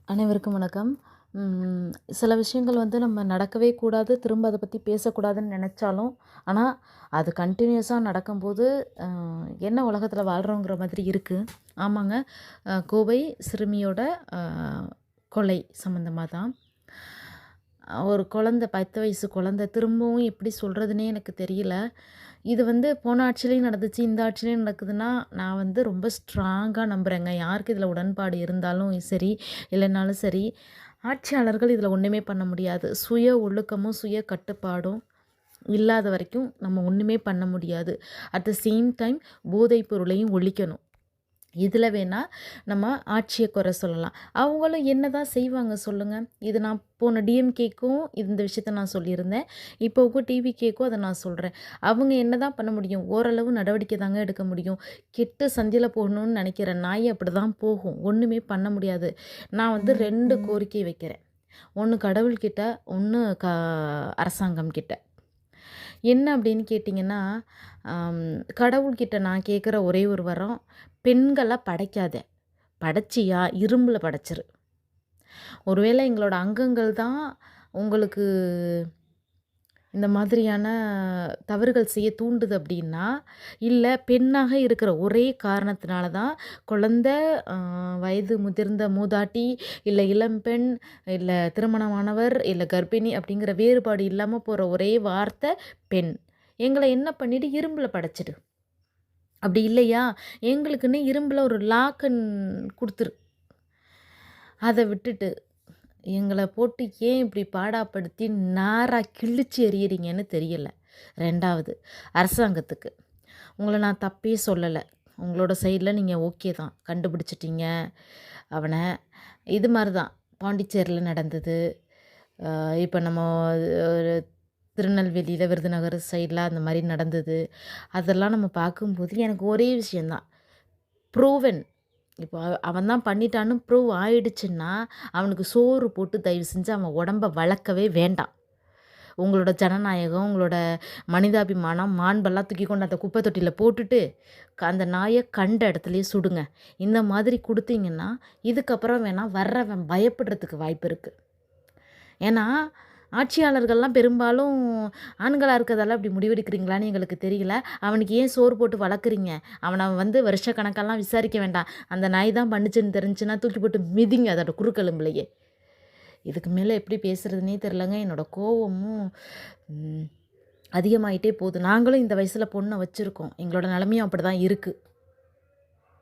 அனைவருக்கும் வணக்கம். சில விஷயங்கள் வந்து நம்ம நடக்கவே கூடாது, திரும்ப அத பத்தி பேசக்கூடாதுன்னு நெனச்சாலும், ஆனா அது கன்டினியூஸா நடக்கும்போது, அ என்ன உலகத்தில வாழ்றோங்கிற மாதிரி இருக்கு. ஆமாங்க. கோவை சிறுமியோட அ கொலை சம்மந்தமா தான். ஒரு குழந்தை 10 வயசு குழந்தை திரும்பவும் எப்படி சொல்றதுன்னே எனக்கு தெரியல. இது வந்து போன ஆட்சியிலயும் நடந்துச்சு, இந்த ஆட்சியிலயும் நடக்குதுன்னா, நான் வந்து ரொம்ப ஸ்ட்ராங்கா நம்புறேங்க. யாருக்கு இதில உடன்பாடு இருந்தாலும் சரி, இல்லைனாலும் சரி, ஆட்சியாளர்கள் இதில ஒண்ணுமே பண்ண முடியாது. சுய ஒழுக்கமும், சுய கட்டுப்பாடும் இல்லாத வரைக்கும் நம்ம ஒண்ணுமே பண்ண முடியாது. அட் த சேம் டைம் போதைப் பொருளையும் ஒழிக்கணும். இதில வேணா நம்ம ஆட்சிய குறை சொல்லலாம். அவங்களும் என்னதான் செய்வாங்க சொல்லுங்க? இது நான் போன டிஎம்கேக்கும் இந்த விஷயத்த நான் சொல்லியிருந்தேன். இப்போவும் டிவிகேக்கும் அத நான் சொல்றேன். அவங்க என்னதான் பண்ண முடியும்? ஓரளவு நடவடிக்கை தாங்க எடுக்க முடியும். கெட்டு சந்தில போடணும்னு நெனைக்கிற நாய் அப்படிதான் போகும். ஒண்ணுமே பண்ண முடியாது. நான் வந்து 2 கோரிக்கை வைக்கிறேன். ஒண்ணு கடவுள்கிட்ட, ஒண்ணு அரசாங்கம் கிட்ட. என்ன அப்படின்னு கேட்டிங்கன்னா, கடவுள்கிட்ட நான் கேட்குற ஒரே ஒரு வரம், பெண்கள படைக்காத. படைச்சியா இரும்புல படைச்சிரு. ஒருவேளை எங்களோட அங்கங்கள் தான் உங்களுக்கு இந்த மாதிரியான தவறுகள் செய்ய தூண்டுது அப்படின்னா, இல்ல பெண்ணாக இருக்கிற ஒரே காரணத்தினால தான் குழந்தை, வயது முதிர்ந்த மூதாட்டி, இல்ல இளம்பெண், இல்ல திருமணமானவர், இல்ல கர்ப்பிணி அப்படிங்கிற வேறுபாடு இல்லாம போற ஒரே வார்த்தை பெண். எங்கள என்ன பண்ணிடு இரும்புல படைச்சிடு. அப்படி இல்லையா, எங்களுக்குன்னு இரும்புல ஒரு லாக்கன் குடுத்துரு. அத விட்டுட்டு எங்கள போட்டு ஏன் இப்படி பாடாப்படுத்தி நாரா கிழிச்சு எறியறீங்கன்னு தெரியல. 2வது அரசாங்கத்துக்கு. உங்கள நான் தப்பே சொல்லல. உங்களோட சைட்ல நீங்க ஓகே தான். கண்டுபிடிச்சிட்டீங்க அவன. இது மாரி தான் பாண்டிச்சேரியில நடந்தது. இப்ப நம்ம ஒரு திருநெல்வேலியில, விருதுநகர் சைட்ல அந்த மாரி நடந்தது. அதெல்லாம் நம்ம பார்க்கும்போது எனக்கு ஒரே விஷயம் தான். ப்ரூவன். இப்போ அவன் தான் பண்ணிட்டான்னு ப்ரூவ் ஆயிடுச்சுன்னா, அவனுக்கு சோறு போட்டு தயவு செஞ்சு அவன் உடம்ப வளர்க்கவே வேண்டாம். உங்களோட ஜனநாயகம், உங்களோட மனிதாபிமானம், மாண்பெல்லாம் தூக்கி கொண்டு அந்த குப்பை தொட்டியில போட்டுட்டு, அந்த நாய கண்ட இடத்துலயே சுடுங்க. இந்த மாதிரி குடுத்தீங்கன்னா, இதுக்கப்புறம் வேணா வர்றவன் பயப்படுறதுக்கு வாய்ப்பு இருக்கு. ஏன்னா, ஆட்சியாளர்கள்லாம் பெரும்பாலும் ஆண்களா இருக்கிறதால அப்படி முடிவெடுக்கிறீங்களான்னு எங்களுக்கு தெரியல. அவனுக்கு ஏன் சோறு போட்டு வளர்க்குறீங்க? அவன வந்து வருஷக்கணக்கெல்லாம் விசாரிக்க வேண்டாம். அந்த நாய் தான் பண்ணுச்சுன்னு தெரிஞ்சுன்னா, தூக்கி போட்டு மிதிங்க அதோட குறுக்கெலும்புலயே. இதுக்கு மேல எப்படி பேசுறதுன்னே தெரிலங்க. என்னோட கோவமும் அதிகமாயிட்டே போகுது. நாங்களும் இந்த வயசுல பொண்ண வச்சிருக்கோம். எங்களோட நிலைமையும் அப்படிதான் இருக்கு.